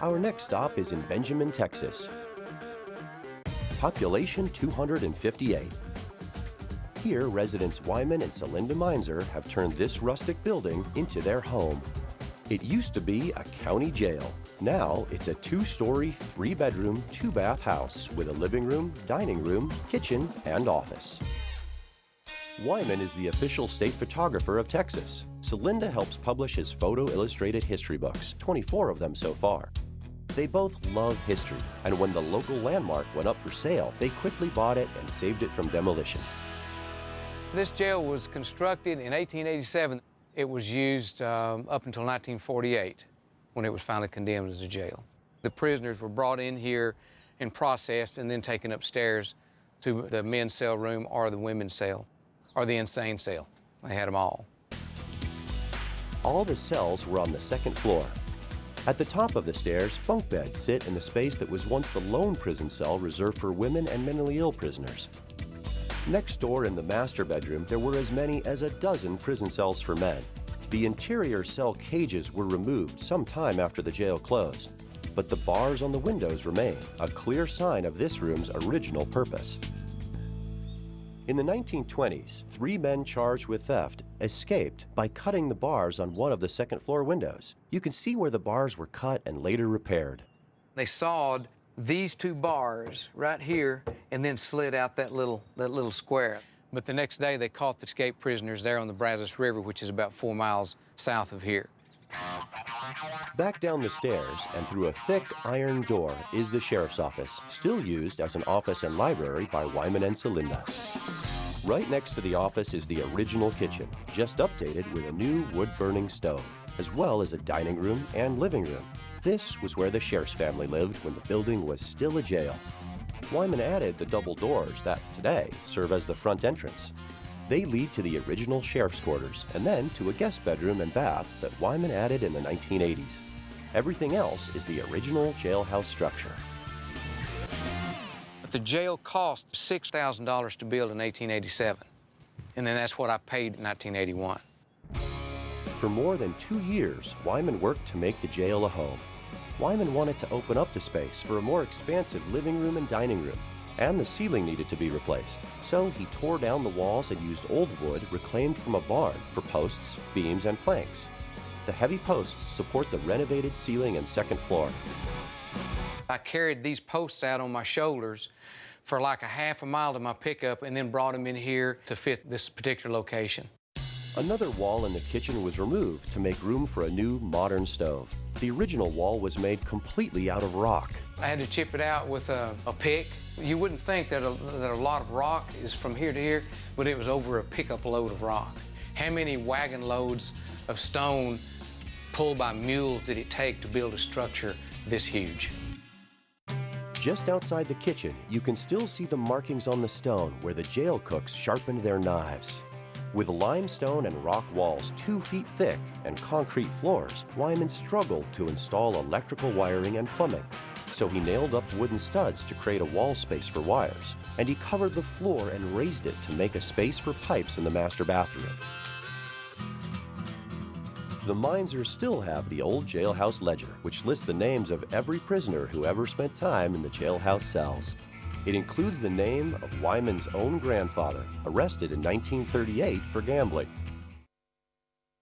Our next stop is in Benjamin, Texas. Population 258. Here, residents Wyman and Celinda Meinzer have turned this rustic building into their home. It used to be a county jail. Now it's a 2-story, 3-bedroom, 2-bath house with a living room, dining room, kitchen, and office. Wyman is the official state photographer of Texas. Celinda helps publish his photo-illustrated history books, 24 of them so far. They both love history, and when the local landmark went up for sale, they quickly bought it and saved it from demolition. This jail was constructed in 1887. It was used up until 1948, when it was finally condemned as a jail. The prisoners were brought in here and processed and then taken upstairs to the men's cell room or the women's cell or the insane cell. They had them all. All the cells were on the second floor. At the top of the stairs, bunk beds sit in the space that was once the lone prison cell reserved for women and mentally ill prisoners. Next door in the master bedroom, there were as many as a dozen prison cells for men. The interior cell cages were removed some time after the jail closed, but the bars on the windows remain, a clear sign of this room's original purpose. In the 1920s, 3 men charged with theft escaped by cutting the bars on one of the second-floor windows. You can see where the bars were cut and later repaired. They sawed these 2 bars right here and then slid out that little square. But the next day, they caught the escaped prisoners there on the Brazos River, which is about 4 miles south of here. Back down the stairs and through a thick iron door is the sheriff's office, still used as an office and library by Wyman and Celinda. Right next to the office is the original kitchen, just updated with a new wood-burning stove, as well as a dining room and living room. This was where the sheriff's family lived when the building was still a jail. Wyman added the double doors that, today, serve as the front entrance. They lead to the original sheriff's quarters and then to a guest bedroom and bath that Wyman added in the 1980s. Everything else is the original jailhouse structure. The jail cost $6,000 to build in 1887, and then that's what I paid in 1981. For more than 2 years, Wyman worked to make the jail a home. Wyman wanted to open up the space for a more expansive living room and dining room, and the ceiling needed to be replaced. So he tore down the walls and used old wood reclaimed from a barn for posts, beams, and planks. The heavy posts support the renovated ceiling and second floor. I carried these posts out on my shoulders for like a half a mile to my pickup and then brought them in here to fit this particular location. Another wall in the kitchen was removed to make room for a new modern stove. The original wall was made completely out of rock. I had to chip it out with a pick. You wouldn't think that a lot of rock is from here to here, but it was over a pickup load of rock. How many wagon loads of stone pulled by mules did it take to build a structure this huge? Just outside the kitchen, you can still see the markings on the stone where the jail cooks sharpened their knives. With limestone and rock walls 2 feet thick and concrete floors, Wyman struggled to install electrical wiring and plumbing. So he nailed up wooden studs to create a wall space for wires, and he covered the floor and raised it to make a space for pipes in the master bathroom. The Meinzers still have the old Jailhouse Ledger, which lists the names of every prisoner who ever spent time in the jailhouse cells. It includes the name of Wyman's own grandfather, arrested in 1938 for gambling.